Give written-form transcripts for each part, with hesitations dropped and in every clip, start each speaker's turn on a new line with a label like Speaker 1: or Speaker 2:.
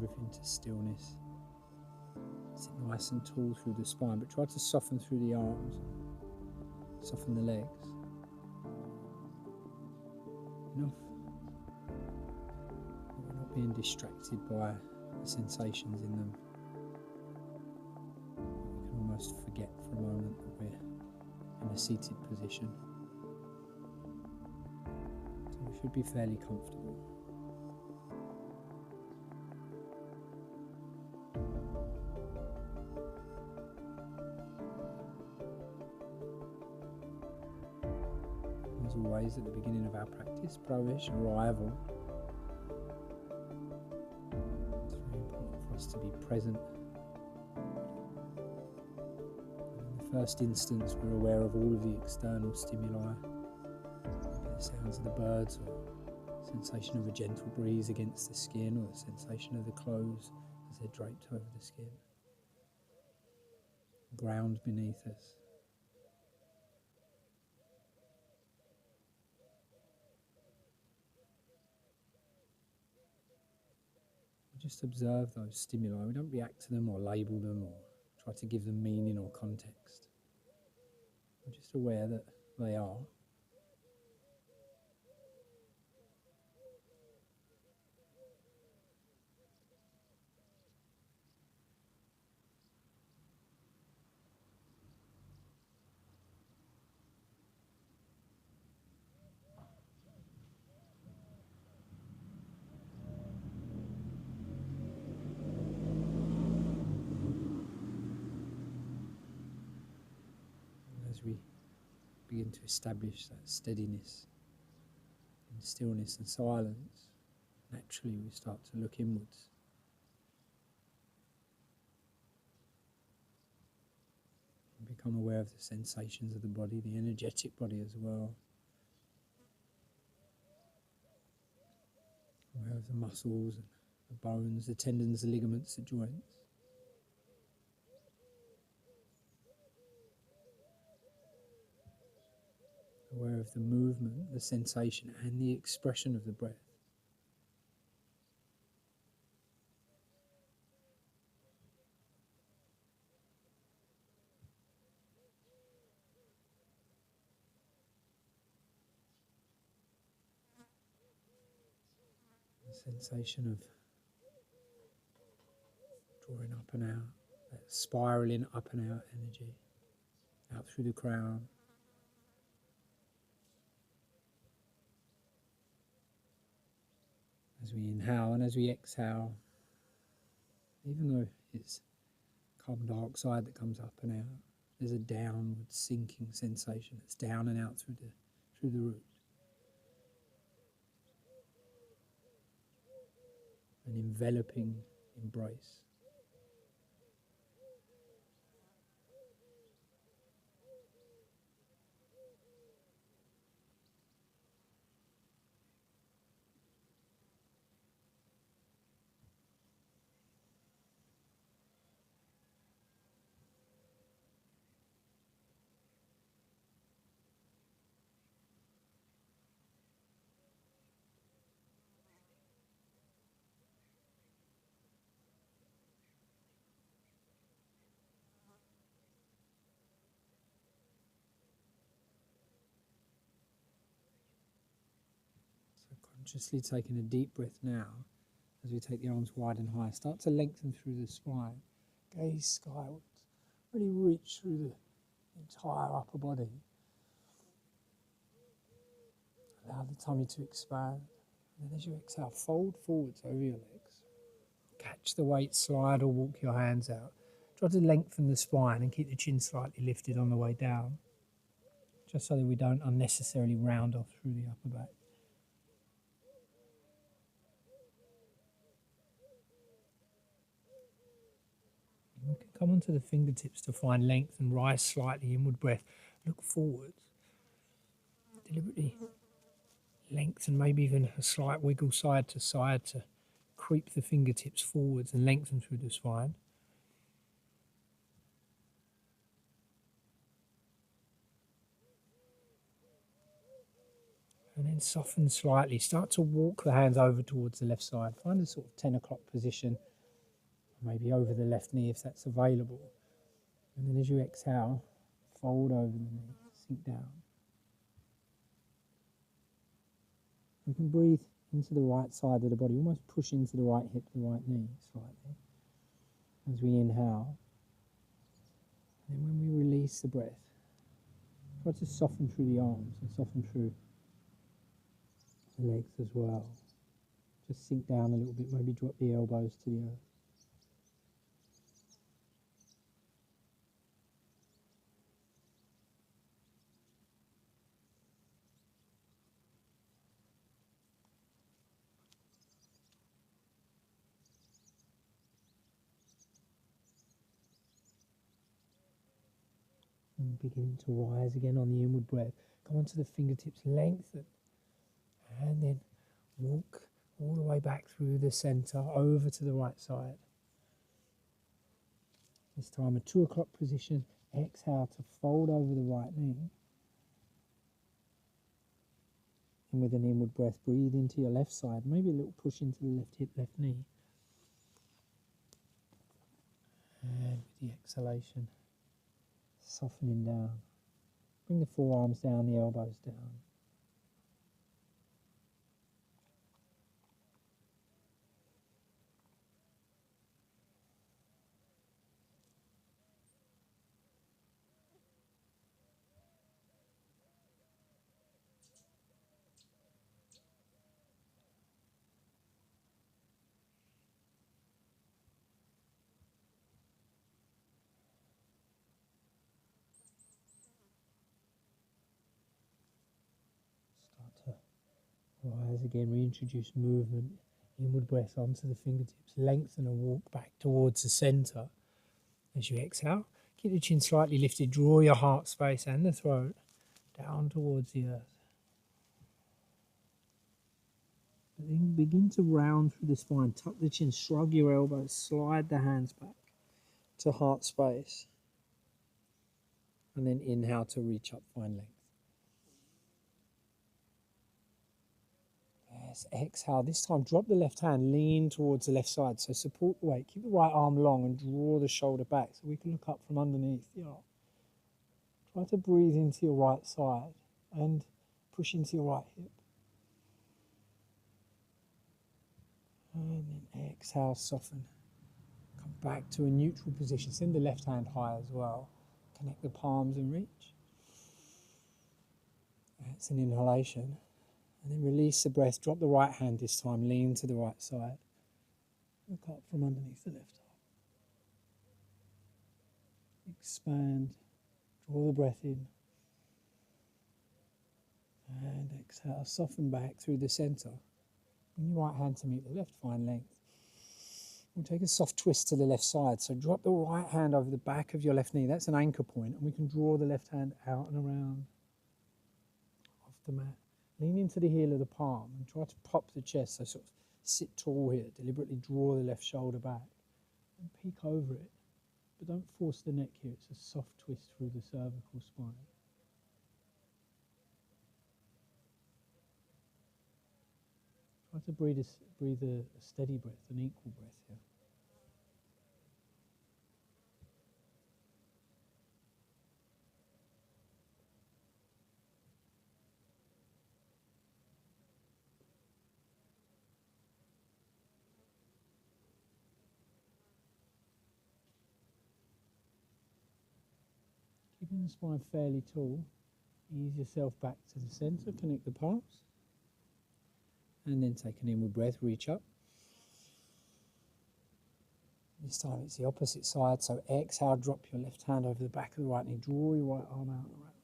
Speaker 1: everything to stillness. Sit nice and tall through the spine, but try to soften through the arms, soften the legs. Enough. We're not being distracted by the sensations in them. We can almost forget for a moment that we're in a seated position. So we should be fairly comfortable. As always, at the beginning of our practice, pravesh, arrival. It's very important for us to be present. In the first instance, we're aware of all of the external stimuli, maybe the sounds of the birds, or the sensation of a gentle breeze against the skin, or the sensation of the clothes as they're draped over the skin. Ground beneath us. Just observe those stimuli. We don't react to them or label them or try to give them meaning or context. We're just aware that they are. As we begin to establish that steadiness in stillness and silence, naturally we start to look inwards. And become aware of the sensations of the body, the energetic body as well. Aware of the muscles and the bones, the tendons, the ligaments, the joints. Aware of the movement, the sensation and the expression of the breath. The sensation of drawing up and out, that spiraling up and out energy, out through the crown. As we inhale and as we exhale, even though it's carbon dioxide that comes up and out, there's a downward sinking sensation that's down and out through the root. An enveloping embrace. Consciously taking a deep breath now, as we take the arms wide and high, start to lengthen through the spine, gaze skywards, really reach through the entire upper body. Allow the tummy to expand, and then as you exhale, fold forwards over your legs. Catch the weight, slide or walk your hands out. Try to lengthen the spine and keep the chin slightly lifted on the way down, just so that we don't unnecessarily round off through the upper back. We can come onto the fingertips to find length and rise slightly, inward breath. Look forward. Deliberately lengthen, maybe even a slight wiggle side to creep the fingertips forwards and lengthen through the spine. And then soften slightly. Start to walk the hands over towards the left side. Find a sort of 10 o'clock position maybe over the left knee if that's available. And then as you exhale, fold over the knee, sink down. You can breathe into the right side of the body, almost push into the right hip, the right knee slightly as we inhale. And then when we release the breath, try to soften through the arms and soften through the legs as well. Just sink down a little bit, maybe drop the elbows to the earth. And begin to rise again on the inward breath. Come onto the fingertips, lengthen, and then walk all the way back through the centre, over to the right side. This time a 2 o'clock position. Exhale to fold over the right knee. And with an inward breath, breathe into your left side. Maybe a little push into the left hip, left knee. And with the exhalation, softening down. Bring the forearms down, the elbows down. Rise again, reintroduce movement, inward breath onto the fingertips, lengthen and walk back towards the centre. As you exhale, keep the chin slightly lifted, draw your heart space and the throat down towards the earth. And then begin to round through the spine, tuck the chin, shrug your elbows, slide the hands back to heart space. And then inhale to reach up, find length. Yes, exhale. This time drop the left hand, lean towards the left side. So support the weight. Keep the right arm long and draw the shoulder back so we can look up from underneath the arm. Try to breathe into your right side and push into your right hip. And then exhale, soften. Come back to a neutral position. Send the left hand high as well. Connect the palms and reach. That's an inhalation. And then release the breath. Drop the right hand this time. Lean to the right side. Look up from underneath the left arm. Expand. Draw the breath in. And exhale. Soften back through the centre. Bring your right hand to meet the left. Find length. We'll take a soft twist to the left side. So drop the right hand over the back of your left knee. That's an anchor point. And we can draw the left hand out and around off the mat. Lean into the heel of the palm and try to pop the chest. So sort of sit tall here. Deliberately draw the left shoulder back and peek over it. But don't force the neck here. It's a soft twist through the cervical spine. Try to breathe a steady breath, an equal breath here. Keeping the spine fairly tall, ease yourself back to the centre, connect the palms, and then take an inward breath, reach up. This time it's the opposite side, so exhale, drop your left hand over the back of the right knee, draw your right arm out and around.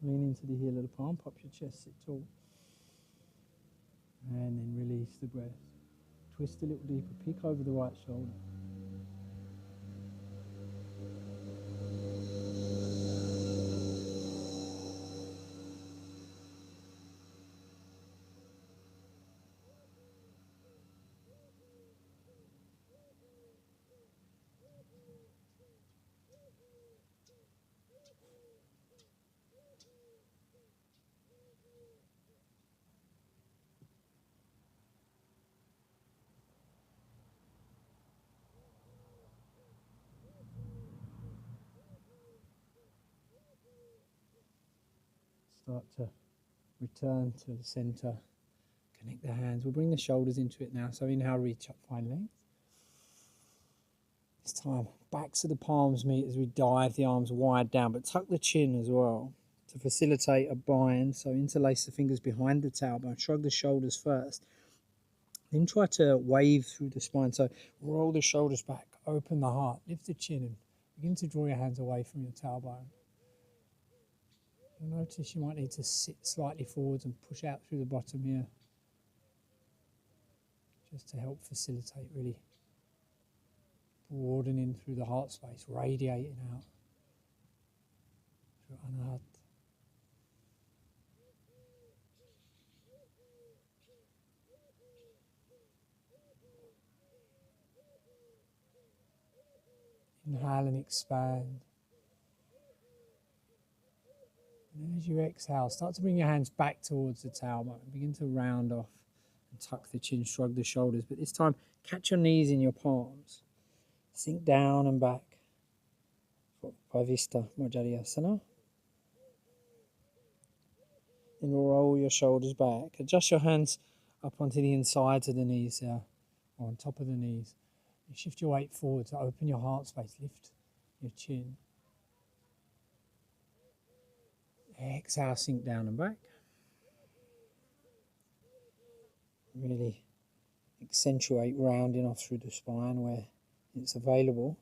Speaker 1: Lean into the heel of the palm, pop your chest, sit tall. And then release the breath. Twist a little deeper, peek over the right shoulder. Start to return to the center. Connect the hands. We'll bring the shoulders into it now. So inhale, reach up, find length. This time, backs of the palms meet as we dive the arms wide down, but tuck the chin as well to facilitate a bind. So interlace the fingers behind the tailbone, shrug the shoulders first. Then try to wave through the spine. So roll the shoulders back, open the heart, lift the chin, and begin to draw your hands away from your tailbone. You'll notice you might need to sit slightly forwards and push out through the bottom here, just to help facilitate really broadening through the heart space, radiating out through Anahat. Inhale and expand. And then as you exhale, start to bring your hands back towards the tailbone. Begin to round off and tuck the chin, shrug the shoulders. But this time, catch your knees in your palms. Sink down and back. Vavista Majariasana. Then roll your shoulders back. Adjust your hands up onto the insides of the knees or on top of the knees. You shift your weight forward to open your heart space. Lift your chin. Exhale, sink down and back. Really accentuate rounding off through the spine where it's available.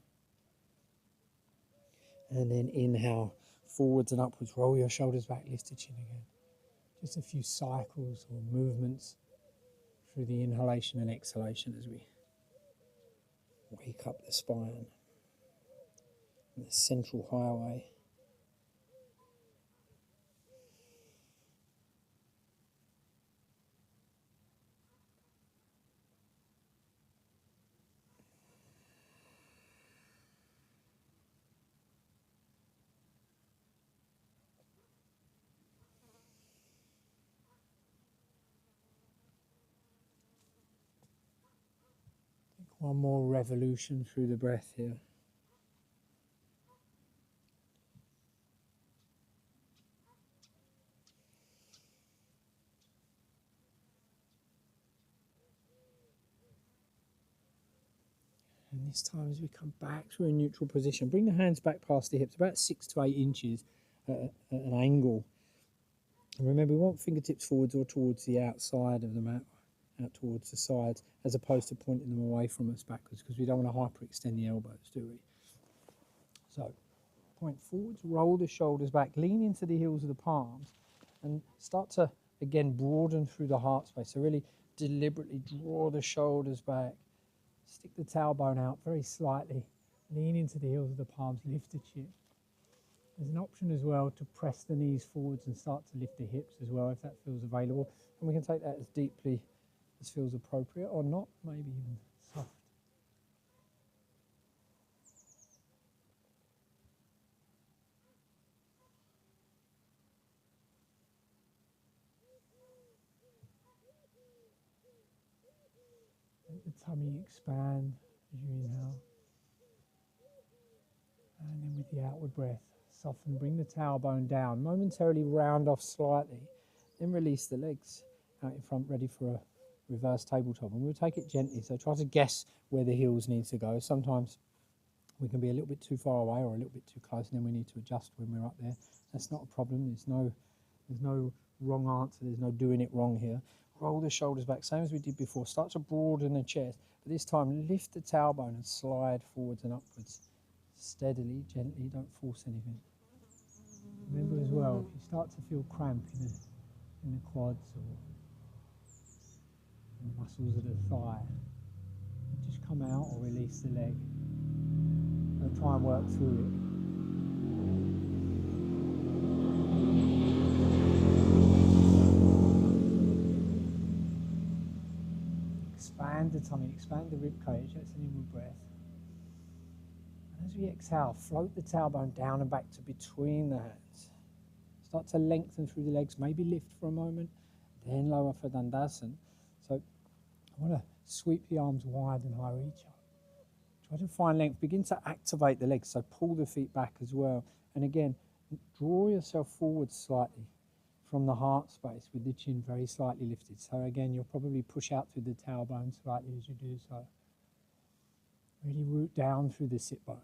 Speaker 1: And then inhale, forwards and upwards. Roll your shoulders back, lift the chin again. Just a few cycles or movements through the inhalation and exhalation as we wake up the spine, the central highway. One more revolution through the breath here. And this time as we come back to a neutral position, bring the hands back past the hips, about 6 to 8 inches at an angle. And remember, we want fingertips forwards or towards the outside of the mat, out towards the sides, as opposed to pointing them away from us backwards, because we don't want to hyperextend the elbows, do we? So, point forwards, roll the shoulders back, lean into the heels of the palms, and start to, again, broaden through the heart space. So really deliberately draw the shoulders back, stick the tailbone out very slightly, lean into the heels of the palms, lift the chin. There's an option as well to press the knees forwards and start to lift the hips as well, if that feels available. And we can take that as deeply as feels appropriate, or not, maybe even soft. Let the tummy expand as you inhale. And then with the outward breath, soften, bring the tailbone down, momentarily round off slightly, then release the legs out in front, ready for a reverse tabletop. And we'll take it gently, so try to guess where the heels need to go. Sometimes we can be a little bit too far away or a little bit too close, and then we need to adjust when we're up there. That's not a problem. There's no wrong answer. There's no doing it wrong here. Roll the shoulders back, same as we did before. Start to broaden the chest, but this time lift the tailbone and slide forwards and upwards. Steadily, gently, don't force anything. Remember as well, if you start to feel cramp in the quads or in the muscles of the thigh, just come out or release the leg. Don't try and work through it. Expand the tummy, expand the rib cage, that's an inward breath. And as we exhale, float the tailbone down and back to between the hands. Start to lengthen through the legs, maybe lift for a moment, then lower for Dandasana. So I want to sweep the arms wide and high, reach up. Try to find length, begin to activate the legs, so pull the feet back as well. And again, draw yourself forward slightly. from the heart space with the chin very slightly lifted. So again, you'll probably push out through the tailbone slightly as you do so. Really root down through the sit bones.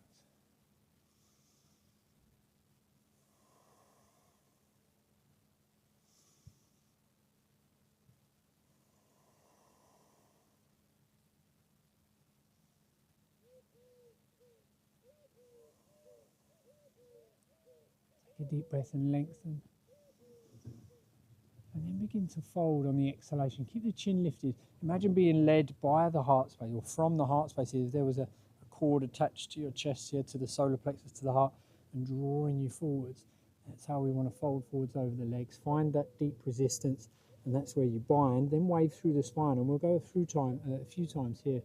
Speaker 1: Take a deep breath and lengthen. And then begin to fold on the exhalation. Keep the chin lifted. Imagine being led by the heart space, or from the heart space. If there was a cord attached to your chest here, to the solar plexus, to the heart, and drawing you forwards. That's how we want to fold forwards over the legs. Find that deep resistance, and that's where you bind. Then wave through the spine, and we'll go through a few times here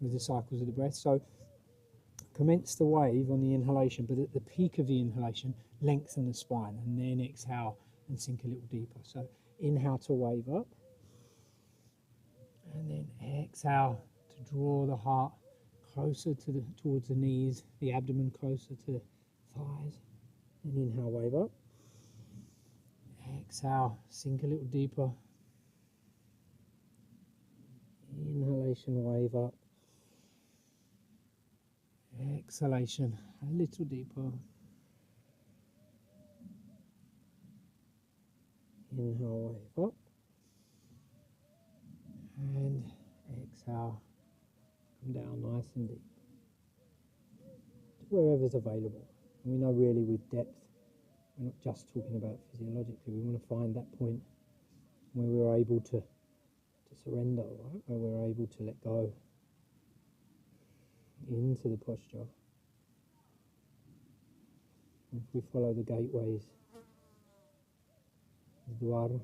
Speaker 1: with the cycles of the breath. So commence the wave on the inhalation, but at the peak of the inhalation, lengthen the spine, and then exhale and sink a little deeper. So inhale to wave up, and then exhale to draw the heart closer to towards the knees, the abdomen closer to the thighs. And inhale, wave up. Exhale, sink a little deeper. Inhalation, wave up. Exhalation, a little deeper. Inhale, wave up. And exhale, come down nice and deep. Wherever's available. And we know really with depth, we're not just talking about physiologically, we want to find that point where we're able to surrender, right? Where we're able to let go into the posture. If we follow the gateways, the dwara,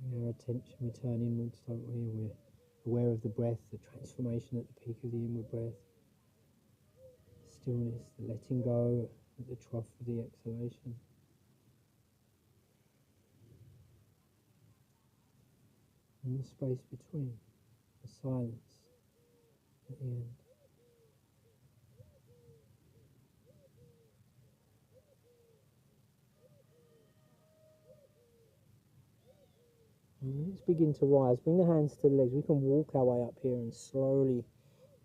Speaker 1: bring our attention, we turn inwards, don't we? And we're aware of the breath, the transformation at the peak of the inward breath, the stillness, the letting go at the trough of the exhalation. And the space between, the silence at the end. And let's begin to rise. Bring the hands to the legs. We can walk our way up here and slowly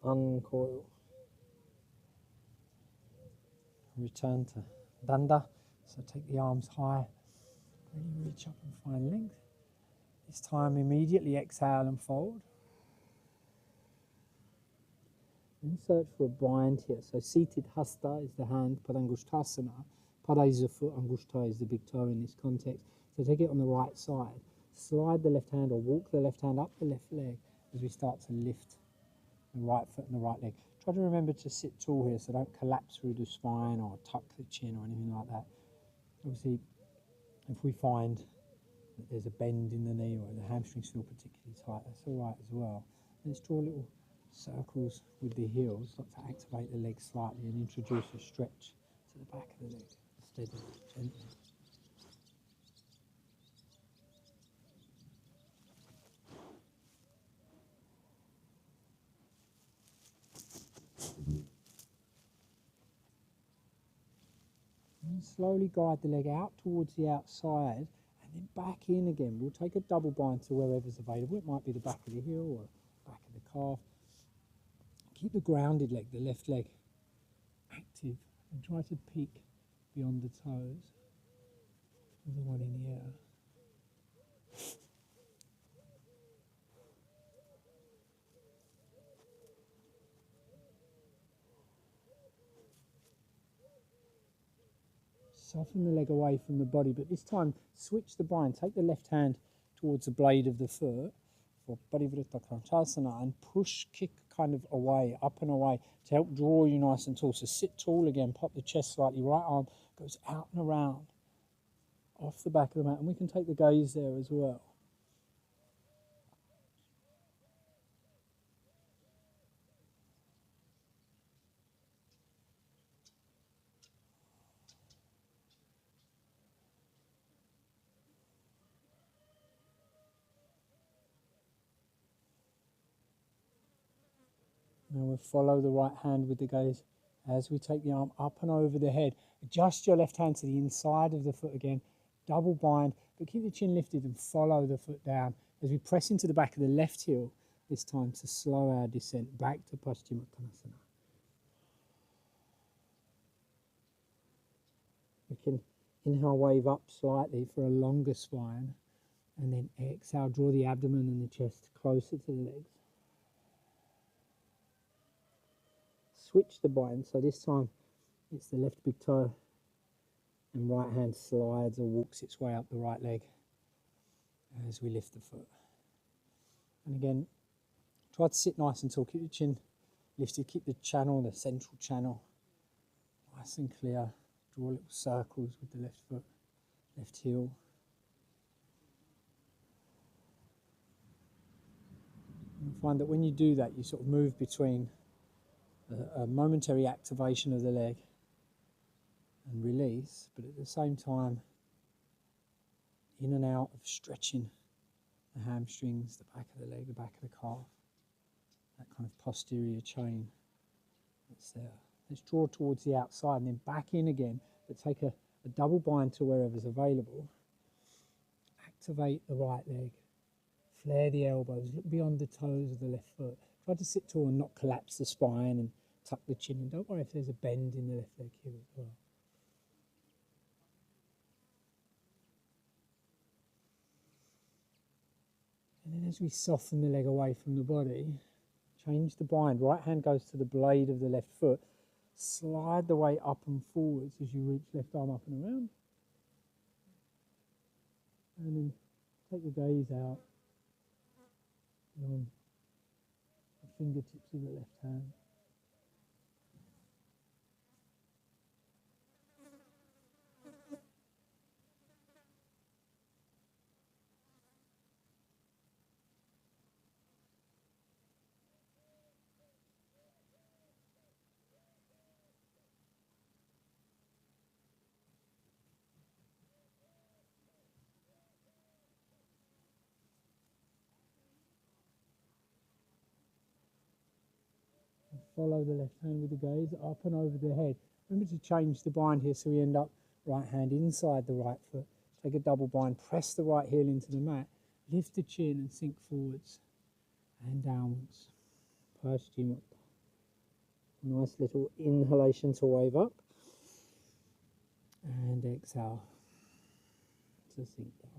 Speaker 1: uncoil. Return to danda. So take the arms high. Really reach up and find length. This time immediately exhale and fold. Then search for a bind here. So seated hasta is the hand, padangushtasana. Pada is the foot, angushta is the big toe in this context. So take it on the right side. Slide the left hand or walk the left hand up the left leg as we start to lift the right foot and the right leg. Try to remember to sit tall here, so don't collapse through the spine or tuck the chin or anything like that. Obviously, if we find that there's a bend in the knee or the hamstrings feel particularly tight, that's all right as well. Let's draw little circles with the heels, start to activate the legs slightly and introduce a stretch to the back of the leg, steady, gently. And slowly guide the leg out towards the outside and then back in again. We'll take a double bind to wherever's available. It might be the back of the heel or back of the calf. Keep the grounded leg, the left leg, active and try to peek beyond the toes with the one in the air. Soften the leg away from the body, but this time switch the bind. Take the left hand towards the blade of the foot for Parivritta Kranchasana and push, kick kind of away, up and away to help draw you nice and tall. So sit tall again, pop the chest slightly, right arm goes out and around, off the back of the mat, and we can take the gaze there as well. Now we'll follow the right hand with the gaze As we take the arm up and over the head, adjust your left hand to the inside of the foot again, double bind, but keep the chin lifted and follow the foot down as we press into the back of the left heel, this time to slow our descent back to Paschimottanasana. We can inhale, wave up slightly for a longer spine, and then exhale, draw the abdomen and the chest closer to the legs. Switch the bind, so this time it's the left big toe and right hand slides or walks its way up the right leg as we lift the foot. And again, try to sit nice and tall, keep the chin lifted, keep the channel, the central channel, nice and clear. Draw little circles with the left foot, left heel. And find that when you do that, you sort of move between a momentary activation of the leg and release, but at the same time, in and out of stretching the hamstrings, the back of the leg, the back of the calf, that kind of posterior chain that's there. Let's draw towards the outside and then back in again, but take a double bind to wherever's available. Activate the right leg, flare the elbows, look beyond the toes of the left foot. Try to sit tall and not collapse the spine and tuck the chin in. Don't worry if there's a bend in the left leg here as well. And then as we soften the leg away from the body, change the bind. Right hand goes to the blade of the left foot. Slide the weight up and forwards as you reach left arm up and around. And then take the gaze out beyond the fingertips of the left hand. Follow the left hand with the gaze up and over the head. Remember to change the bind here so we end up right hand inside the right foot. Take a double bind, press the right heel into the mat, lift the chin and sink forwards and downwards. Paschimottanasana. Nice little inhalation to wave up and exhale to sink down.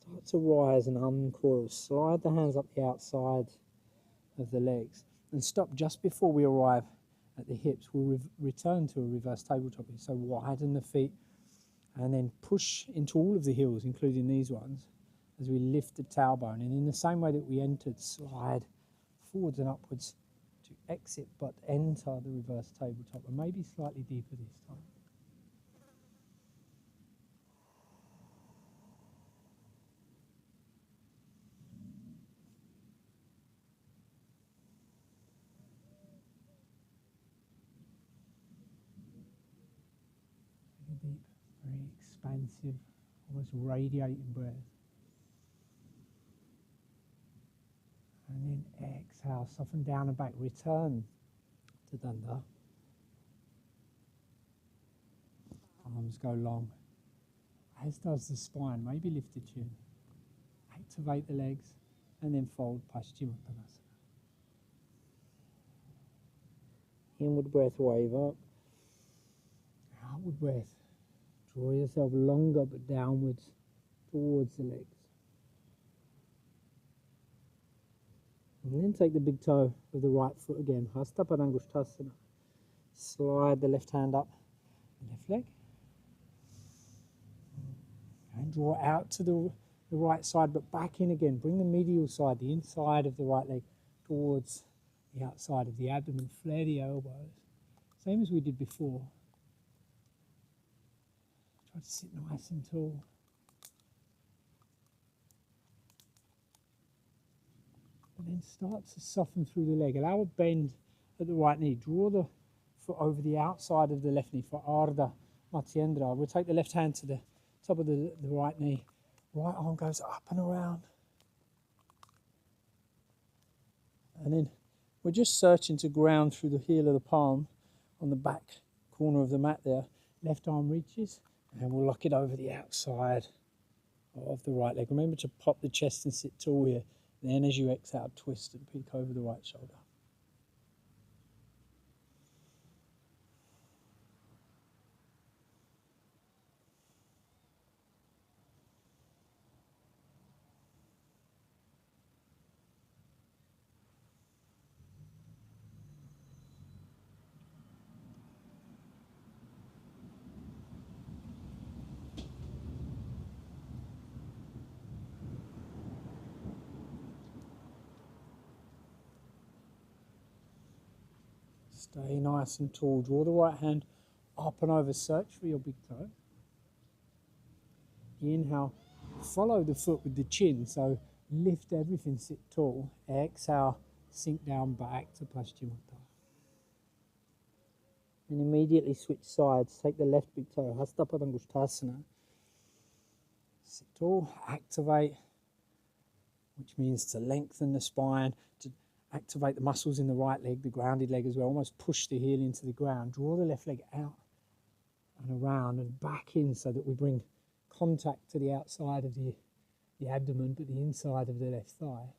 Speaker 1: Start to rise and uncoil. Slide the hands up the outside of the legs and stop just before we arrive at the hips. We'll return to a reverse tabletop. So widen the feet and then push into all of the heels, including these ones, as we lift the tailbone. And in the same way that we entered, slide forwards and upwards to exit but enter the reverse tabletop, and maybe slightly deeper this time. Deep, very expansive, almost radiating breath. And then exhale, soften down and back, return to Danda. Arms go long, as does the spine. Maybe lift the chin, activate the legs, and then fold Paschimottanasana. Inward breath, wave up. Outward breath. Draw yourself longer but downwards towards the legs. And then take the big toe of the right foot again. Hasta Padangusthasana. Slide the left hand up the left leg. And draw out to the right side but back in again. Bring the medial side, the inside of the right leg, towards the outside of the abdomen. Flare the elbows. Same as we did before. Try to sit nice and tall. And then start to soften through the leg. Allow a bend at the right knee. Draw the foot over the outside of the left knee for Ardha Matsyendra. We'll take the left hand to the top of the right knee Right arm goes up and around. And then we're just searching to ground through the heel of the palm on the back corner of the mat there. Left arm reaches, and we'll lock it over the outside of the right leg. Remember to pop the chest and sit tall here. Then as you exhale, twist and peek over the right shoulder. Stay nice and tall. Draw the right hand up and over. Search for your big toe. Inhale. Follow the foot with the chin. So lift everything, sit tall. Exhale, sink down back to Paschimottanasana. And immediately switch sides. Take the left big toe. Hasta Padangusthasana. Sit tall. Activate, which means to lengthen the spine, to activate the muscles in the right leg, the grounded leg as well. Almost push the heel into the ground. Draw the left leg out and around and back in so that we bring contact to the outside of the abdomen, but the inside of the left thigh.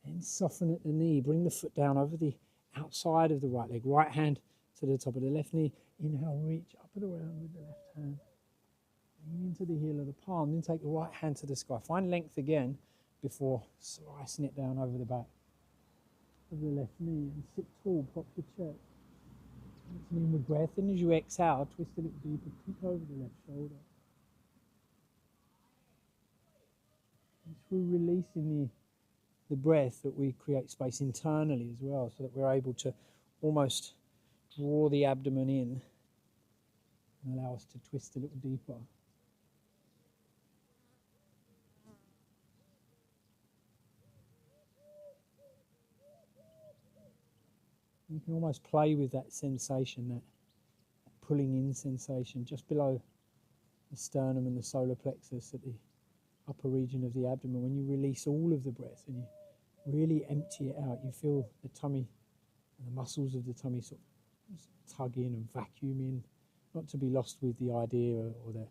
Speaker 1: And soften at the knee. Bring the foot down over the outside of the right leg. Right hand to the top of the left knee. Inhale, reach up and around with the left hand. Lean into the heel of the palm, then take the right hand to the sky. Find length again before slicing it down over the back of the left knee. And sit tall, pop the chest. It's an inward breath. And as you exhale, twist a little deeper, peek over the left shoulder. And through releasing the breath that we create space internally as well, so that we're able to almost draw the abdomen in and allow us to twist a little deeper. You can almost play with that sensation, that pulling in sensation just below the sternum and the solar plexus at the upper region of the abdomen. When you release all of the breath and you really empty it out, you feel the tummy and the muscles of the tummy sort of tug in and vacuum in, not to be lost with the idea or the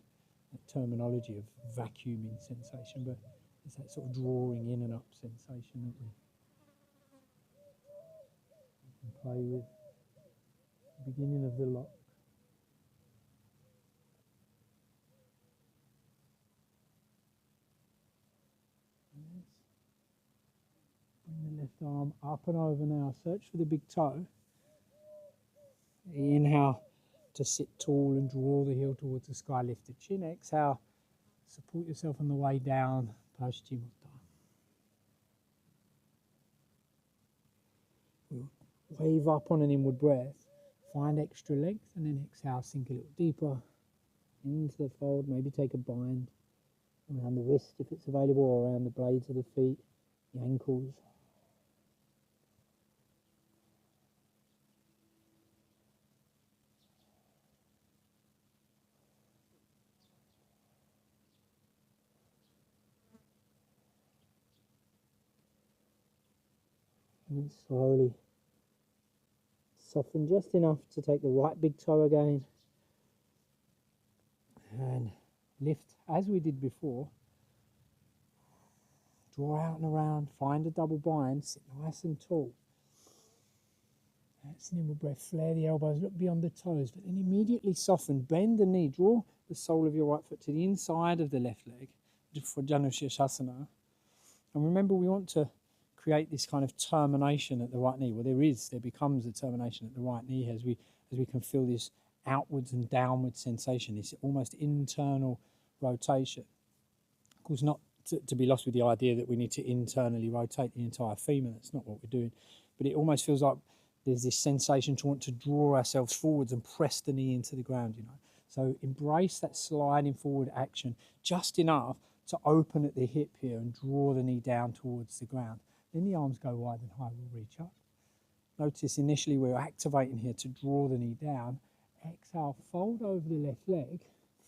Speaker 1: terminology of vacuuming sensation, but it's that sort of drawing in and up sensation that we can play with. The beginning of the lock. Bring the left arm up and over now. Search for the big toe. Inhale to sit tall and draw the heel towards the sky. Lift the chin. Exhale. Support yourself on the way down. Paschimottanasana. We'll wave up on an inward breath. Find extra length and then exhale. Sink a little deeper into the fold. Maybe take a bind around the wrist if it's available, or around the blades of the feet, the ankles. And then slowly soften just enough to take the right big toe again and lift as we did before. Draw out and around, find a double bind, sit nice and tall. That's an inward breath. Flare the elbows, look beyond the toes, but then immediately soften. Bend the knee, draw the sole of your right foot to the inside of the left leg for Janushirshasana. And remember, we want to create this kind of termination at the right knee. Well, there becomes a termination at the right knee as we can feel this outwards and downward sensation, this almost internal rotation. Of course, not to be lost with the idea that we need to internally rotate the entire femur. That's not what we're doing. But it almost feels like there's this sensation to want to draw ourselves forwards and press the knee into the ground, you know. So embrace that sliding forward action just enough to open at the hip here and draw the knee down towards the ground. Then the arms go wide and high, we'll reach up. Notice initially we're activating here to draw the knee down. Exhale, fold over the left leg.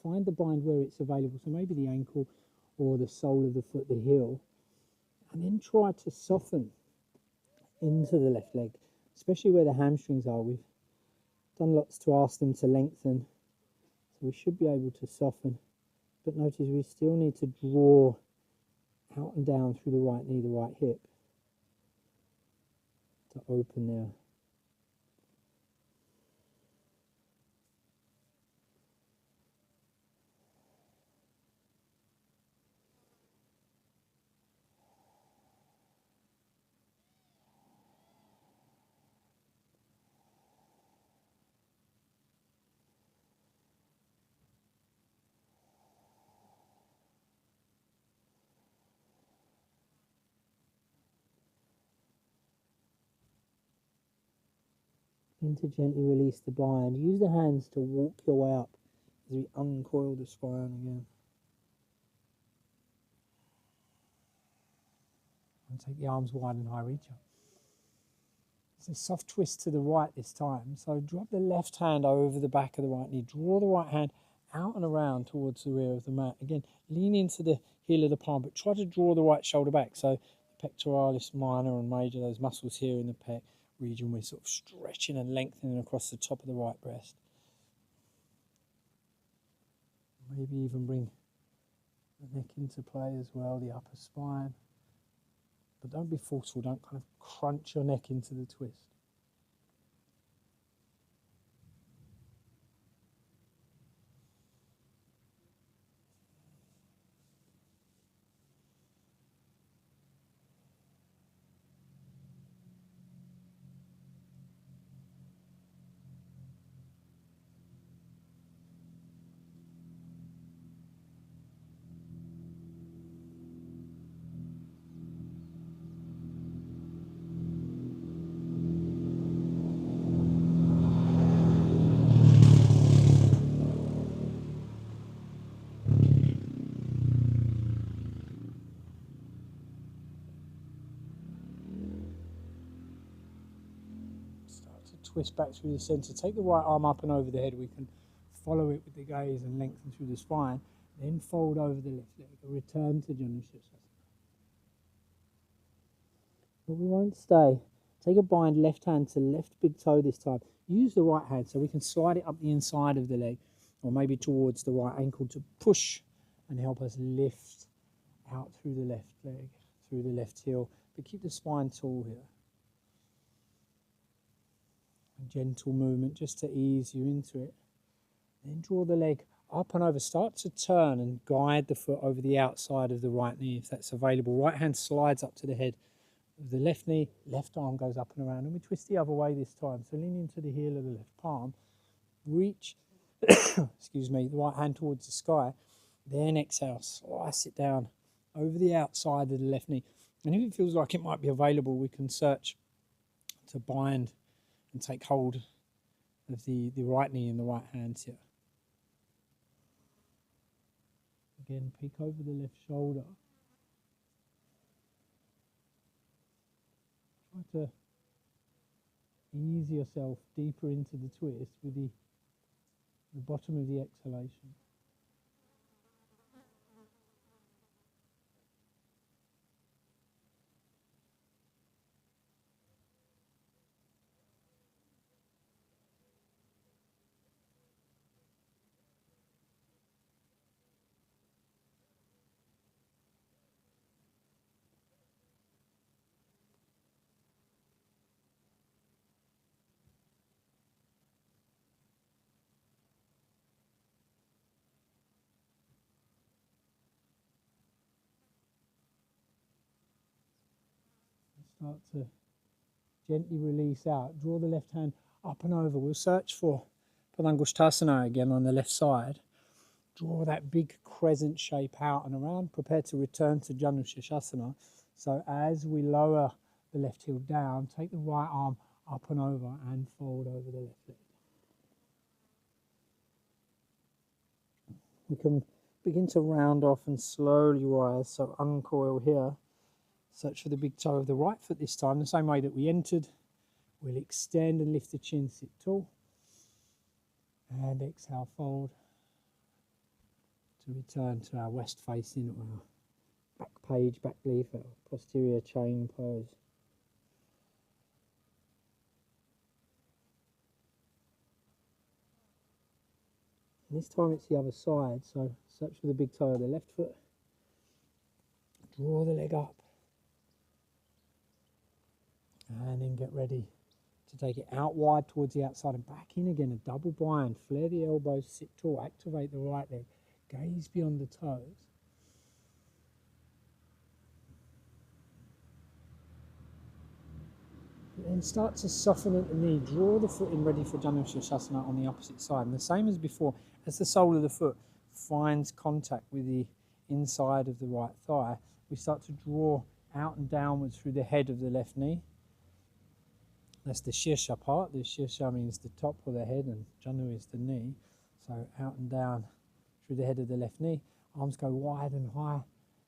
Speaker 1: Find the bind where it's available, so maybe the ankle or the sole of the foot, the heel. And then try to soften into the left leg, especially where the hamstrings are. We've done lots to ask them to lengthen, so we should be able to soften. But notice we still need to draw out and down through the right knee, the right hip, to open there. Begin to gently release the bind. Use the hands to walk your way up as we uncoil the spine again. And take the arms wide and high, reach up. It's a soft twist to the right this time. So drop the left hand over the back of the right knee. Draw the right hand out and around towards the rear of the mat. Again, lean into the heel of the palm, but try to draw the right shoulder back. So the pectoralis minor and major, those muscles here in the pec region, we're sort of stretching and lengthening across the top of the right breast. Maybe even bring the neck into play as well, the upper spine. But don't be forceful, don't kind of crunch your neck into the twist. Twist back through the centre. Take the right arm up and over the head. We can follow it with the gaze and lengthen through the spine. Then fold over the left leg. A return to Janusirasana. But we won't stay. Take a bind, left hand to left big toe this time. Use the right hand so we can slide it up the inside of the leg, or maybe towards the right ankle to push and help us lift out through the left leg, through the left heel. But keep the spine tall here. A gentle movement just to ease you into it. Then draw the leg up and over. Start to turn and guide the foot over the outside of the right knee if that's available. Right hand slides up to the head of the left knee, left arm goes up and around, and we twist the other way this time. So lean into the heel of the left palm, reach, excuse me, the right hand towards the sky, then exhale, slice it down over the outside of the left knee. And if it feels like it might be available, we can search to bind and take hold of the right knee in the right hand here. Again, peek over the left shoulder. Try to ease yourself deeper into the twist with the bottom of the exhalation. Start to gently release out. Draw the left hand up and over. We'll search for Padangusthasana again on the left side. Draw that big crescent shape out and around. Prepare to return to Janusirasana. So as we lower the left heel down, take the right arm up and over and fold over the left leg. We can begin to round off and slowly rise. So uncoil here. Search for the big toe of the right foot this time, the same way that we entered. We'll extend and lift the chin, sit tall. And exhale, fold to return to our west facing or our back page, back leaf, our posterior chain pose. And this time it's the other side, so search for the big toe of the left foot, draw the leg up, and then get ready to take it out wide towards the outside and back in again, a double bind. Flare the elbows, sit tall, activate the right leg, gaze beyond the toes. And then start to soften at the knee, draw the foot in ready for Janusha on the opposite side. And the same as before, as the sole of the foot finds contact with the inside of the right thigh, we start to draw out and downwards through the head of the left knee. That's the Shirsha part. The Shirsha means the top of the head and Janu is the knee. So out and down through the head of the left knee. Arms go wide and high.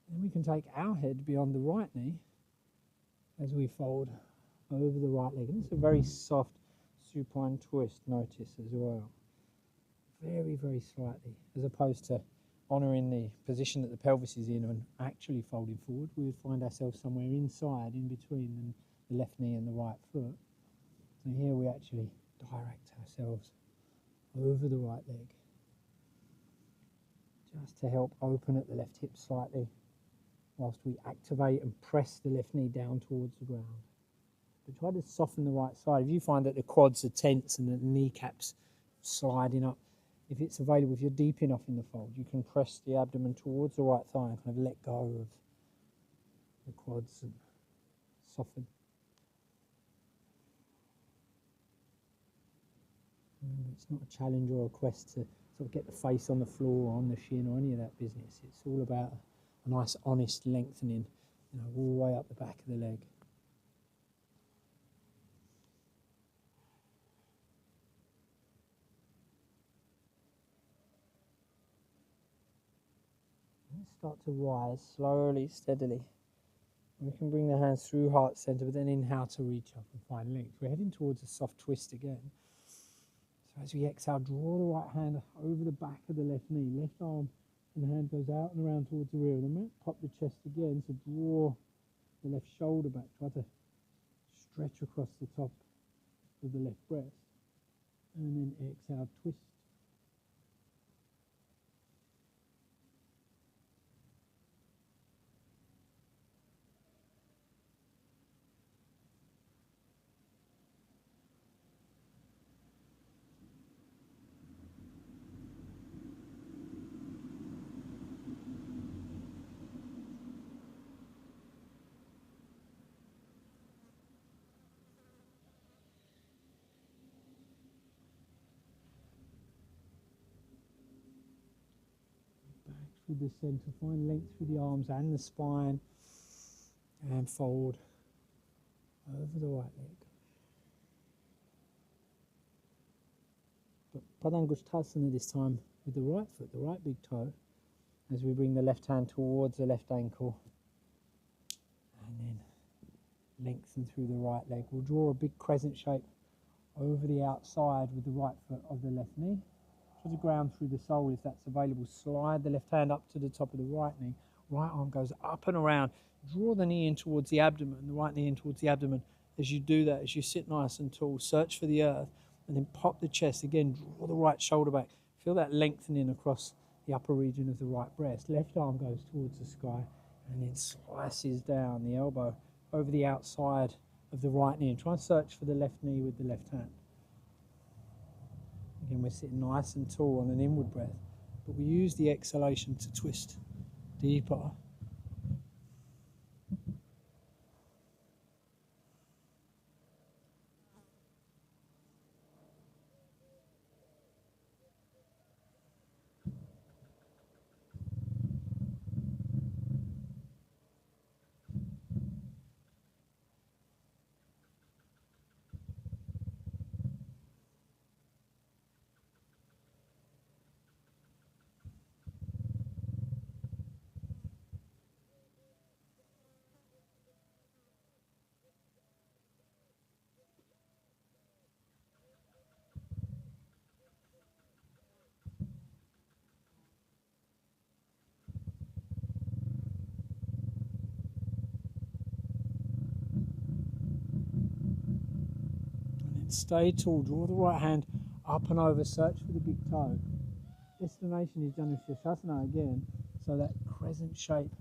Speaker 1: Then we can take our head beyond the right knee as we fold over the right leg. And it's a very soft supine twist, notice as well. Very, very slightly. As opposed to honouring the position that the pelvis is in and actually folding forward, we would find ourselves somewhere inside, in between the left knee and the right foot. So here we actually direct ourselves over the right leg, just to help open at the left hip slightly, whilst we activate and press the left knee down towards the ground. But try to soften the right side. If you find that the quads are tense and the kneecaps sliding up, if it's available, if you're deep enough in the fold, you can press the abdomen towards the right thigh and kind of let go of the quads and soften. It's not a challenge or a quest to sort of get the face on the floor or on the shin or any of that business. It's all about a nice honest lengthening, all the way up the back of the leg. Let's start to rise slowly, steadily. We can bring the hands through heart center, but then inhale to reach up and find length. We're heading towards a soft twist again. So as we exhale, draw the right hand over the back of the left knee, left arm, and the hand goes out and around towards the rear. And then pop the chest again, so draw the left shoulder back. Try to stretch across the top of the left breast. And then exhale, twist. Through the centre, find length through the arms and the spine, and fold over the right leg. But Padangusthasana this time with the right foot, the right big toe, as we bring the left hand towards the left ankle, and then lengthen through the right leg. We'll draw a big crescent shape over the outside with the right foot of the left knee. To the ground through the sole if that's available. Slide the left hand up to the top of the right knee. Right arm goes up and around. Draw the knee in towards the abdomen, the right knee in towards the abdomen. As you do that, as you sit nice and tall, search for the earth, and then pop the chest. Again, draw the right shoulder back. Feel that lengthening across the upper region of the right breast. Left arm goes towards the sky and then slices down the elbow over the outside of the right knee. And try and search for the left knee with the left hand. Again, we're sitting nice and tall on an inward breath, but we use the exhalation to twist deeper. stay tall, draw the right hand up and over, search for the big toe. Destination is Janusya again, so that crescent shape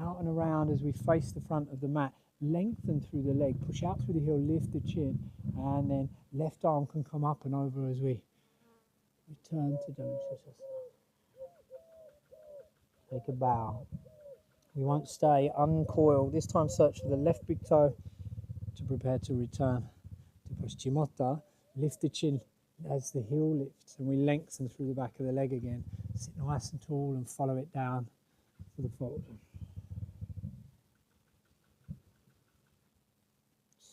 Speaker 1: out and around as we face the front of the mat. Lengthen through the leg, push out through the heel, lift the chin, and then left arm can come up and over as we return to Janusya. Take a bow. We won't stay, uncoil. This time search for the left big toe to prepare to return to Paschimottanasana. Lift the chin as the heel lifts, and we lengthen through the back of the leg again. Sit nice and tall and follow it down to the fold.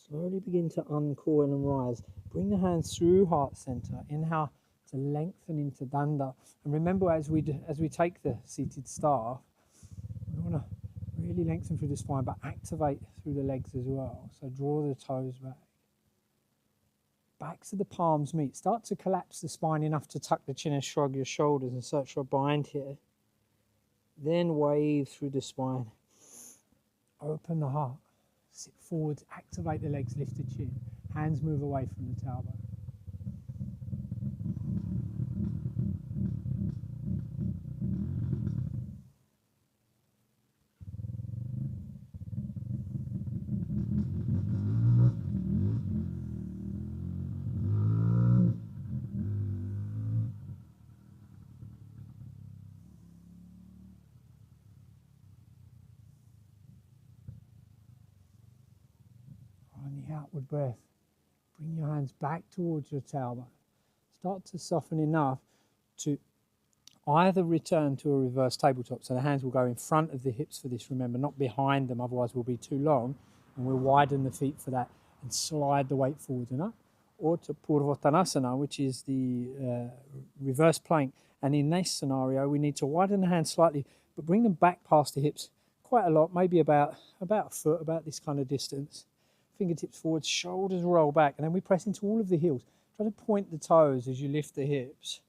Speaker 1: Slowly begin to uncoil and rise. Bring the hands through heart center. Inhale to lengthen into Danda. And remember, as we take the seated staff, we want to really lengthen through the spine, but activate through the legs as well. So draw the toes back. Backs of the palms meet. Start to collapse the spine enough to tuck the chin and shrug your shoulders and search for a bind here. Then wave through the spine. Open the heart. Sit forward, activate the legs, lift the chin. Hands move away from the tailbone. On the outward breath, bring your hands back towards your tailbone. Start to soften enough to either return to a reverse tabletop, so the hands will go in front of the hips for this, remember, not behind them, otherwise we'll be too long, and we'll widen the feet for that and slide the weight forward enough, or to Purvottanasana, which is the reverse plank. And in this scenario, we need to widen the hands slightly, but bring them back past the hips quite a lot, maybe about a foot, about this kind of distance. Fingertips forward, shoulders roll back, and then we press into all of the heels. Try to point the toes as you lift the hips,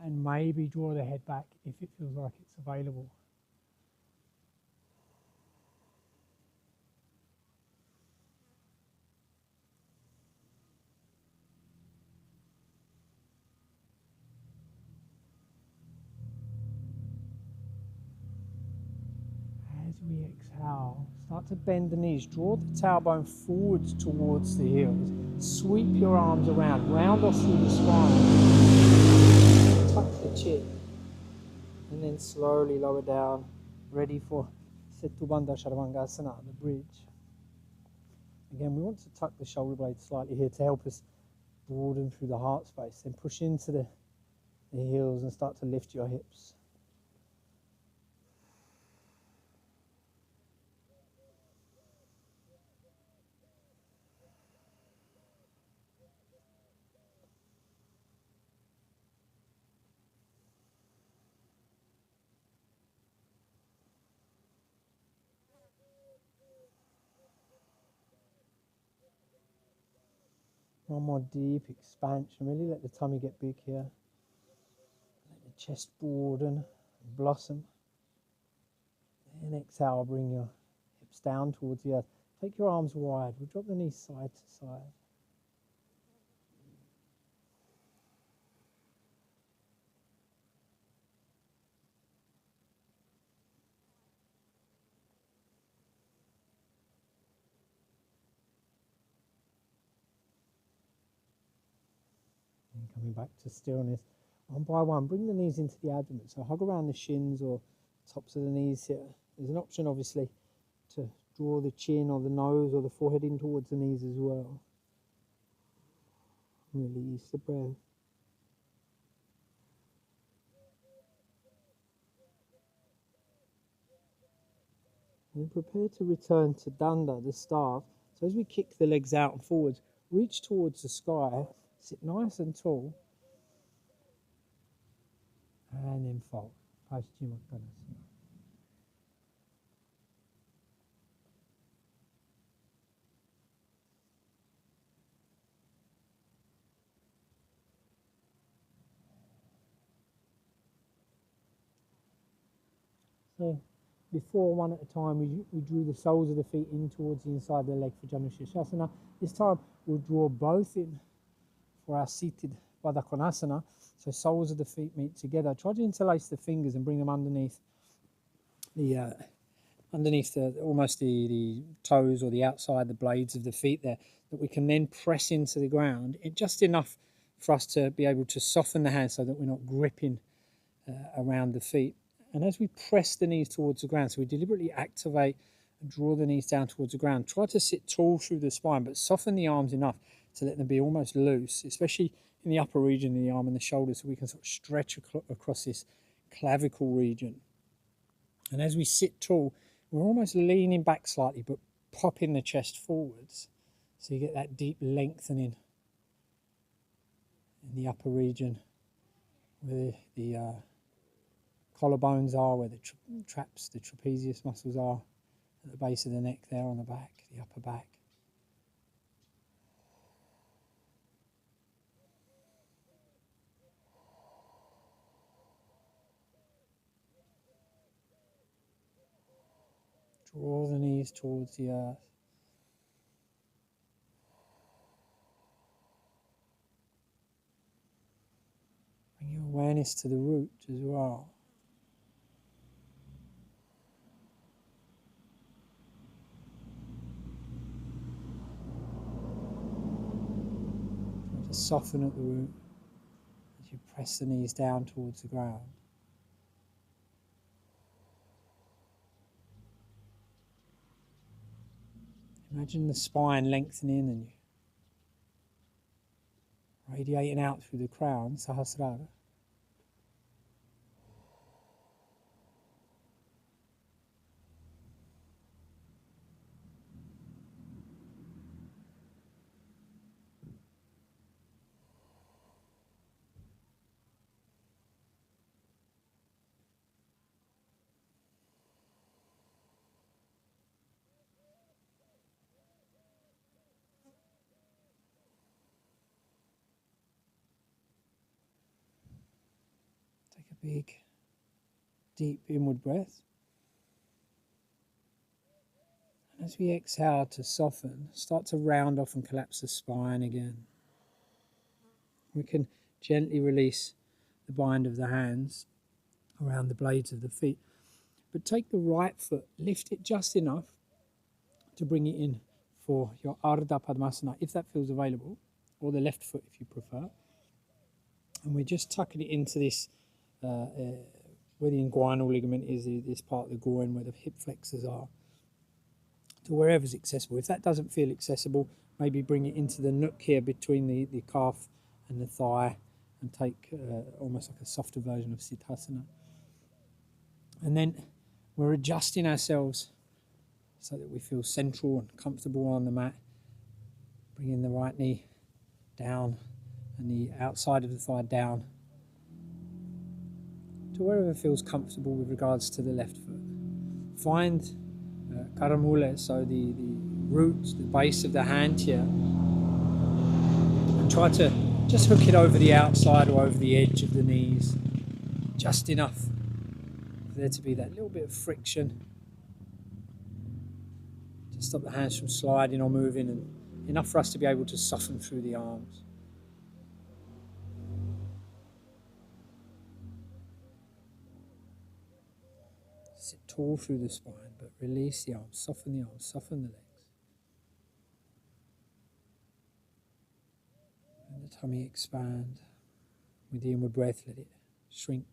Speaker 1: and maybe draw the head back if it feels like it's available. As we exhale, start to bend the knees. Draw the tailbone forwards towards the heels. Sweep your arms around. Round off through the spine. Tuck the chin. And then slowly lower down. Ready for Setu Bandha Chaturanga, the bridge. Again, we want to tuck the shoulder blades slightly here to help us broaden through the heart space. Then push into the heels and start to lift your hips. One more deep expansion. Really let the tummy get big here. Let the chest broaden and blossom. And exhale, bring your hips down towards the earth. Take your arms wide. We'll drop the knees side to side. Coming back to stillness. One by one, bring the knees into the abdomen. So hug around the shins or tops of the knees here. There's an option, obviously, to draw the chin or the nose or the forehead in towards the knees as well. Release the breath. And prepare to return to Danda, the staff. So as we kick the legs out and forwards, reach towards the sky. Sit nice and tall, and then fold. Paschimottanasana. So Before, one at a time, we drew the soles of the feet in towards the inside of the leg for Janushirsasana. This time we'll draw both in for our seated Baddha Konasana. So soles of the feet meet together. Try to interlace the fingers and bring them underneath the almost the toes or the outside, the blades of the feet there, that we can then press into the ground. Just enough for us to be able to soften the hands so that we're not gripping around the feet. And as we press the knees towards the ground, so we deliberately activate and draw the knees down towards the ground, try to sit tall through the spine, but soften the arms enough to let them be almost loose, especially in the upper region of the arm and the shoulder, so we can sort of stretch across this clavicle region. And as we sit tall, we're almost leaning back slightly, but popping the chest forwards, so you get that deep lengthening in the upper region, where the collarbones are, where the traps, the trapezius muscles are, at the base of the neck there on the back, the upper back. Draw the knees towards the earth. Bring your awareness to the root as well. Try to soften at the root as you press the knees down towards the ground. Imagine the spine lengthening and radiating out through the crown, Sahasrara. Take a big, deep inward breath. And as we exhale to soften, start to round off and collapse the spine again. We can gently release the bind of the hands around the blades of the feet. But take the right foot, lift it just enough to bring it in for your Ardha Padmasana, if that feels available, or the left foot if you prefer. And we're just tucking it into this, where the inguinal ligament is, this part of the groin where the hip flexors are, to wherever's accessible. If that doesn't feel accessible, maybe bring it into the nook here between the calf and the thigh, and take almost like a softer version of Siddhasana. And then we're adjusting ourselves so that we feel central and comfortable on the mat. Bringing the right knee down and the outside of the thigh down to wherever feels comfortable with regards to the left foot. Find Mūla, so the roots, the base of the hand here, and try to just hook it over the outside or over the edge of the knees, just enough for there to be that little bit of friction to stop the hands from sliding or moving, and enough for us to be able to soften through the arms. Sit tall through the spine, but release the arms, soften the legs. And the tummy expand. With the inward breath, let it shrink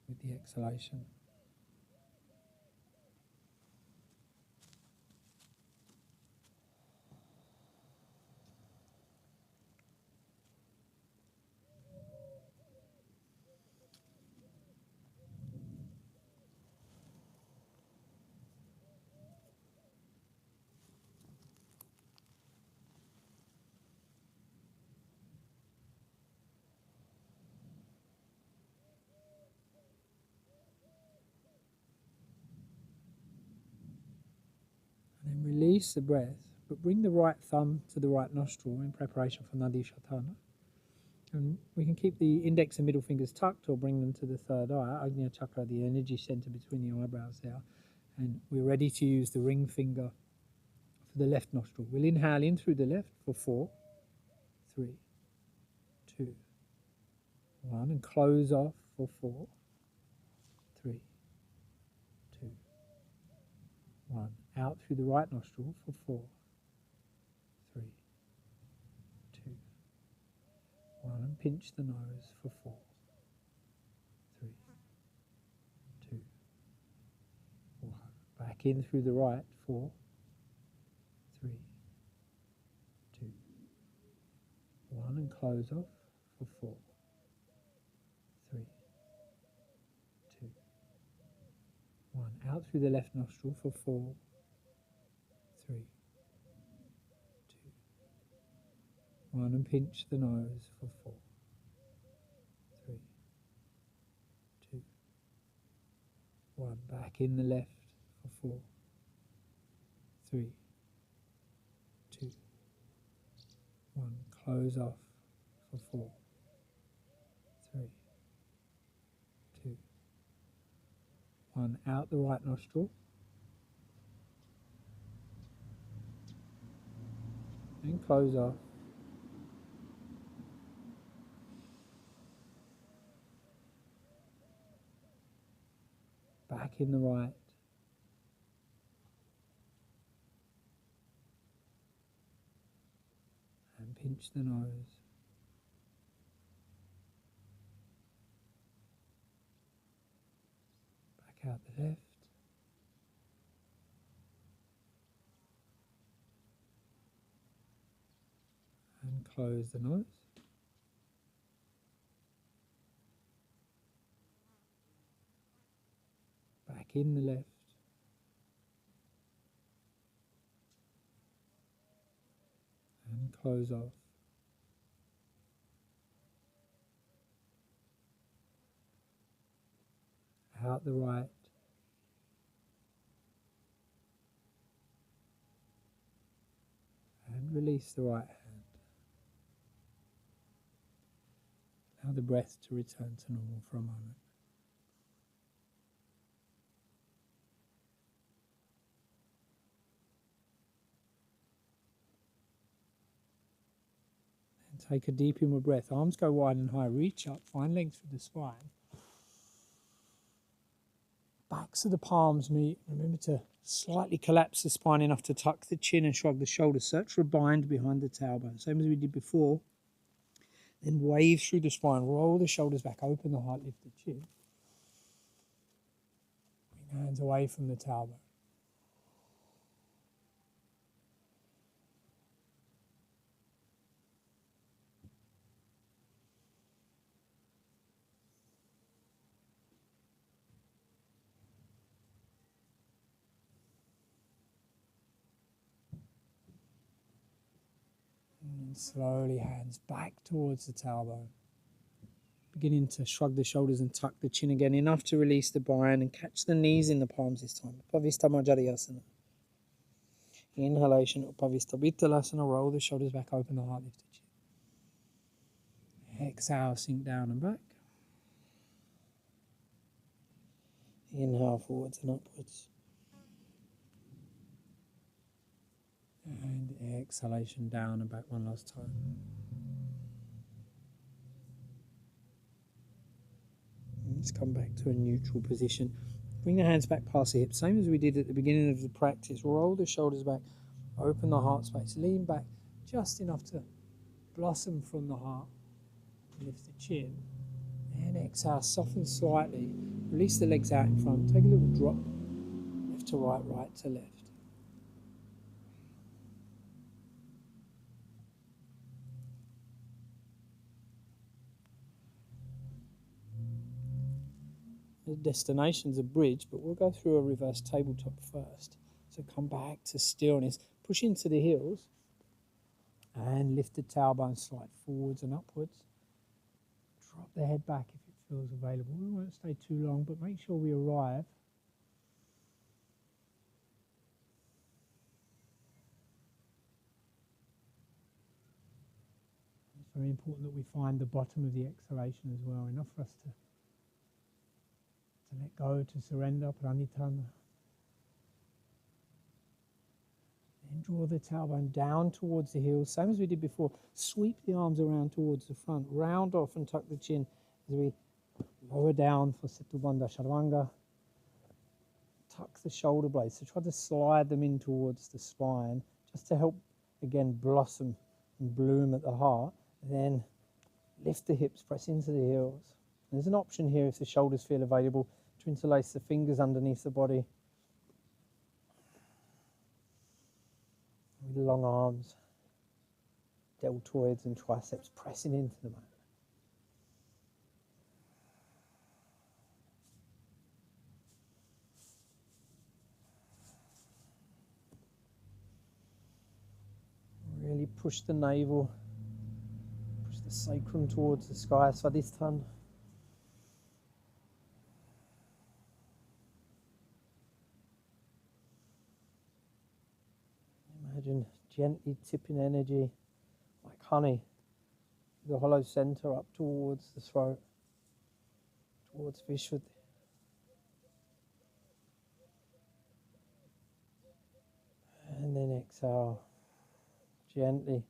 Speaker 1: with the exhalation. And then release the breath, but bring the right thumb to the right nostril in preparation for Nadi Shatana. And we can keep the index and middle fingers tucked or bring them to the third eye, Ajna Chakra, the energy center between the eyebrows there. And we're ready to use the ring finger for the left nostril. We'll inhale in through the left for 4, 3, 2, 1, and close off for 4, 3, 2, 1. Out through the right nostril for 4, 3, 2, 1, and pinch the nose for 4, 3, 2, 1. Back in through the right, 4, 3, 2, 1, and close off for 4, 3, 2, 1. Out through the left nostril for 4, 3, 2, 1, and pinch the nose for 4, 3, 2, 1. Back in the left for 4, 3, 2, 1. Close off for 4, 3, 2, 1. Out the right nostril. And close off. Back in the right. And pinch the nose. Back out the left. And close the nose. Back in the left. And close off. Out the right. And release the right hand. Allow the breath to return to normal for a moment. And take a deep inward breath. Arms go wide and high. Reach up. Find length through the spine. Backs of the palms meet. Remember to slightly collapse the spine enough to tuck the chin and shrug the shoulders. Search for a bind behind the tailbone. Same as we did before. Then wave through the spine. Roll the shoulders back. Open the heart. Lift the chin. Bring the hands away from the tailbone. And slowly hands back towards the tailbone. Beginning to shrug the shoulders and tuck the chin again, enough to release the bind and catch the knees in the palms this time. Upavisthamajariasana. Inhalation, Upavisthabitalasana. Roll the shoulders back, open the heart, lift the chin. Exhale, sink down and back. Inhale, forwards and upwards. And exhalation, down and back one last time. Let's come back to a neutral position. Bring the hands back past the hips, same as we did at the beginning of the practice. Roll the shoulders back, open the heart space, lean back just enough to blossom from the heart. Lift the chin. And exhale, soften slightly. Release the legs out in front. Take a little drop. Left to right, right to left. The destination's a bridge, but we'll go through a reverse tabletop first. So come back to stillness. Push into the heels. And lift the tailbone, slide forwards and upwards. Drop the head back if it feels available. We won't stay too long, but make sure we arrive. very important that we find the bottom of the exhalation as well, enough for us to let go, to surrender, pranitana. Then draw the tailbone down towards the heels, same as we did before. Sweep the arms around towards the front, round off and tuck the chin as we lower down for Setu Bandha Chaturanga. Tuck the shoulder blades, so try to slide them in towards the spine, just to help, again, blossom and bloom at the heart. Then lift the hips, press into the heels. There's an option here, if the shoulders feel available, to interlace the fingers underneath the body. With long arms, deltoids and triceps pressing into the mat. Really push the navel, push the sacrum towards the sky, Svadhisthana. Imagine gently tipping energy like honey, the hollow center up towards the throat, towards Vishuddhi. And then exhale, gently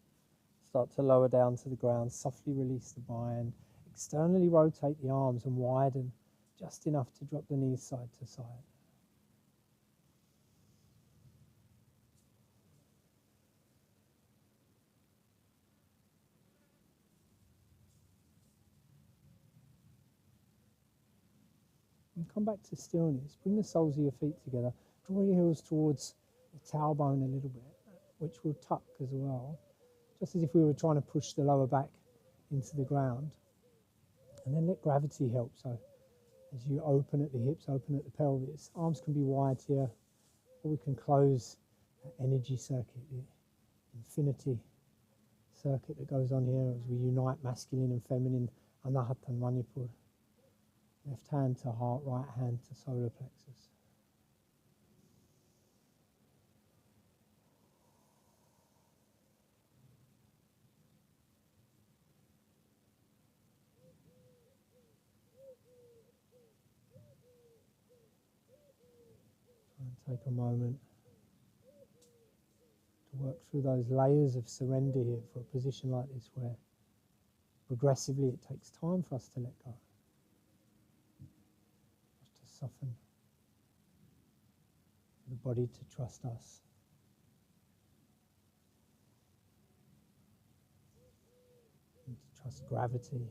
Speaker 1: start to lower down to the ground, softly release the bind, externally rotate the arms and widen just enough to drop the knees side to side. And come back to stillness. Bring the soles of your feet together. Draw your heels towards the tailbone a little bit, which will tuck as well, just as if we were trying to push the lower back into the ground. And then let gravity help. So as you open at the hips, open at the pelvis, arms can be wide here, or we can close that energy circuit, the infinity circuit that goes on here as we unite masculine and feminine, Anahata and Manipur. Left hand to heart, right hand to solar plexus. And take a moment to work through those layers of surrender here for a position like this where progressively it takes time for us to let go. Just to soften the body to trust us. And to trust gravity.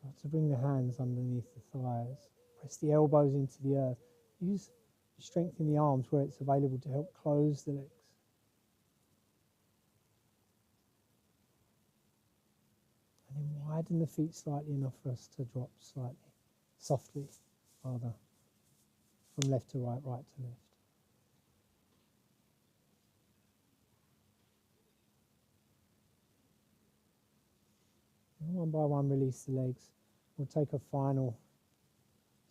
Speaker 1: Start to bring the hands underneath the thighs. Press the elbows into the earth. Use strength in the arms where it's available to help close the legs. And then widen the feet slightly enough for us to drop slightly, softly, rather, from left to right, right to left. And one by one, release the legs. We'll take a final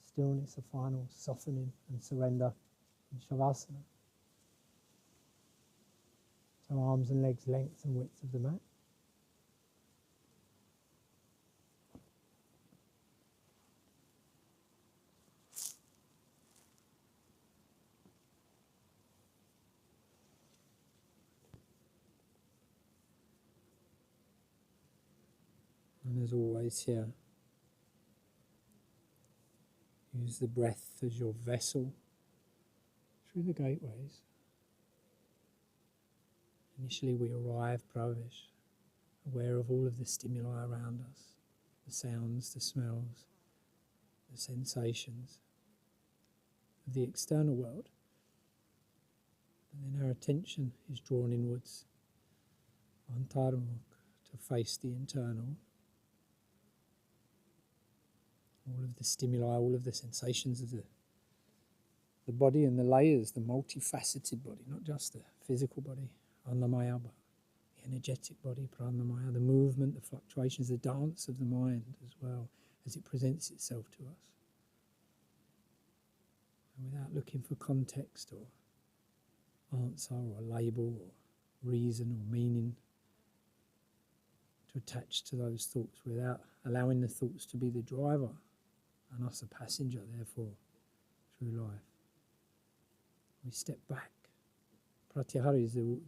Speaker 1: stillness, a final softening and surrender in Shavasana. So arms and legs length and width of the mat. And as always here, use the breath as your vessel through the gateways. Initially we arrive, pravesh, aware of all of the stimuli around us, the sounds, the smells, the sensations of the external world. And then our attention is drawn inwards, antarmukh, to face the internal. All of the stimuli, all of the sensations of the body and the layers, the multifaceted body, not just the physical body, annamaya, but the energetic body, pranamaya, the movement, the fluctuations, the dance of the mind as well as it presents itself to us. And without looking for context or answer or label or reason or meaning to attach to those thoughts, without allowing the thoughts to be the driver and us a passenger, therefore, through life. We step back. Pratyahara is the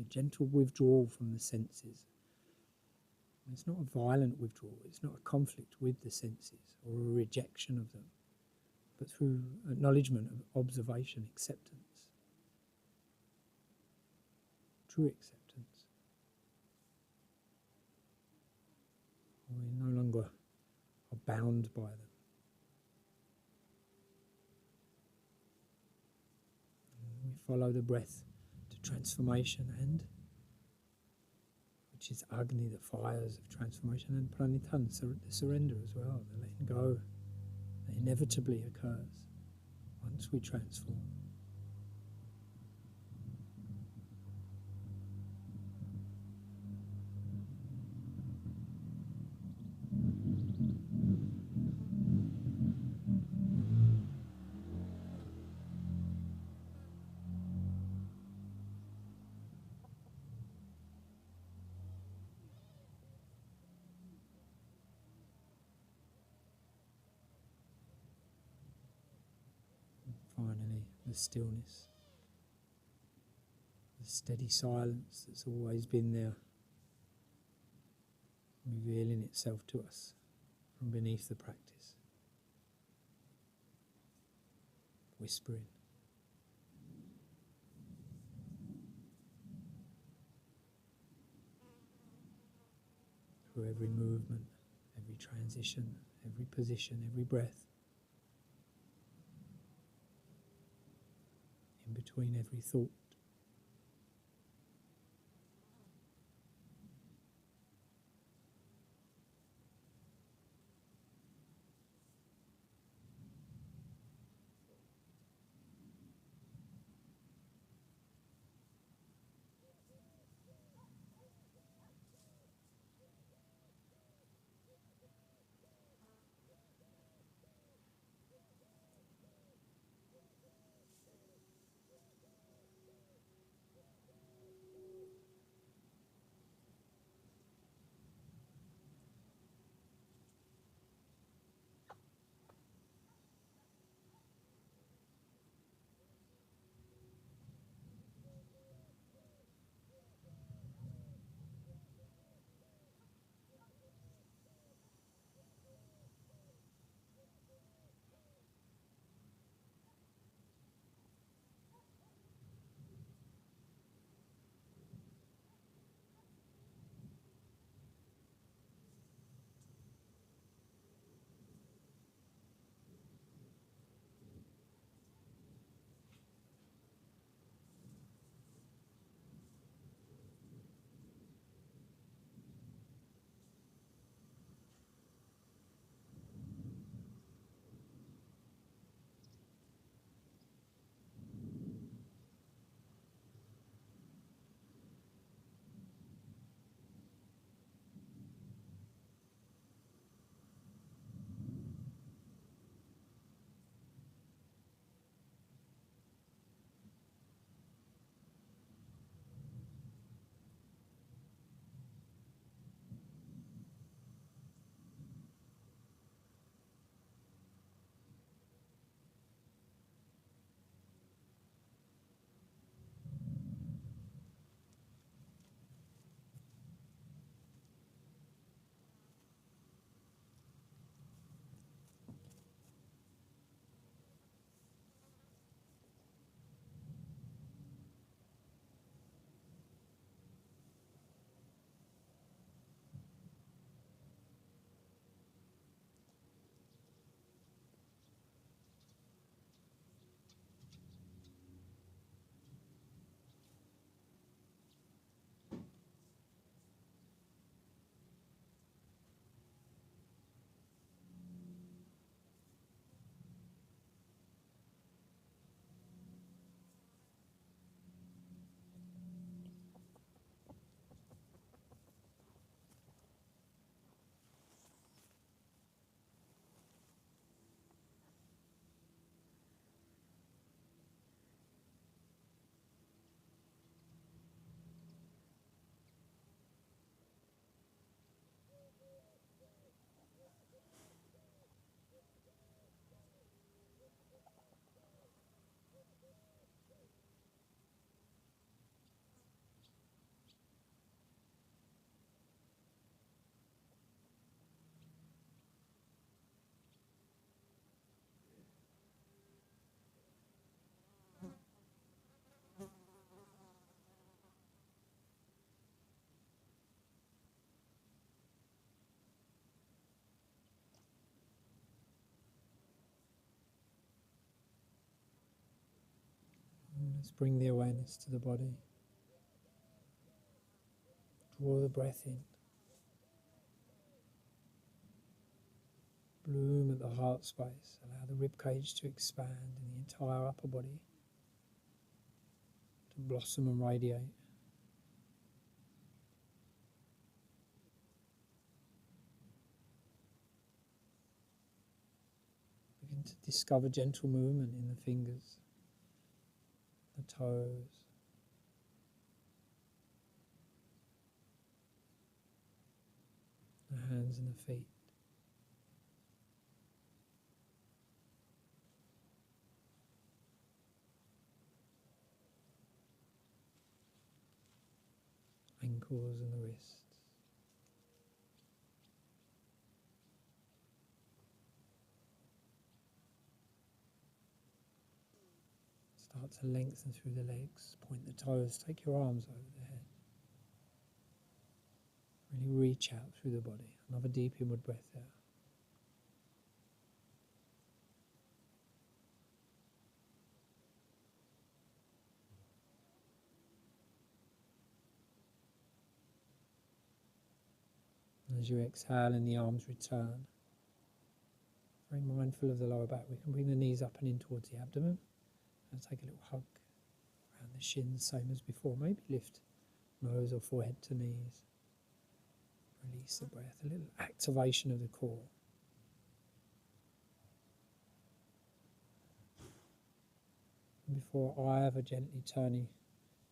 Speaker 1: gentle withdrawal from the senses. It's not a violent withdrawal, it's not a conflict with the senses or a rejection of them, but through acknowledgement of observation, acceptance, true acceptance. We no longer are bound by them. We follow the breath to transformation, and which is Agni, the fires of transformation, and Pranitan, the surrender as well, the letting go that inevitably occurs once we transform. Finally, the stillness, the steady silence that's always been there, revealing itself to us from beneath the practice, whispering. Through every movement, every transition, every position, every breath. In between every thought. Let's bring the awareness to the body. Draw the breath in. Bloom at the heart space. Allow the rib cage to expand and the entire upper body to blossom and radiate. Begin to discover gentle movement in the fingers, the toes, the hands and the feet. Ankles and the wrists. Start to lengthen through the legs, point the toes, take your arms over the head. Really reach out through the body. Another deep inward breath there. As you exhale and the arms return, very mindful of the lower back, we can bring the knees up and in towards the abdomen and take a little hug around the shins, same as before. Maybe lift nose or forehead to knees. Release the breath, a little activation of the core. And before either gently turning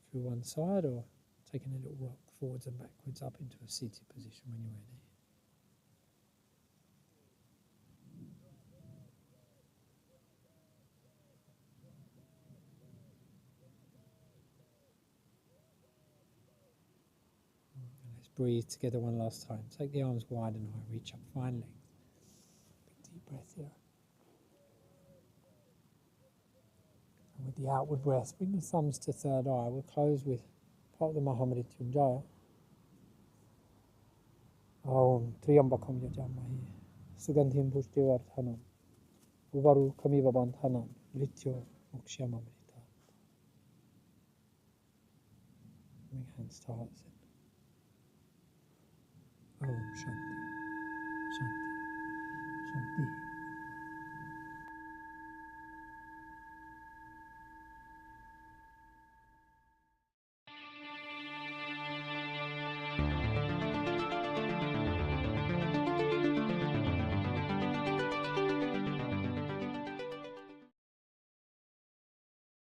Speaker 1: through one side or taking a little rock forwards and backwards up into a seated position when you're ready. And let's breathe together one last time. Take the arms wide and high, reach up, find length. Big deep breath here. And with the outward breath, bring the thumbs to third eye. We'll close with part of the Mahamrityunjaya. Om Triambakam Yajamahi Sugandhim Pushtivarthanam Uvaru Kamivabandhanam Mrityo Mokshamamrita. Bring hands to heart. Om Shanti.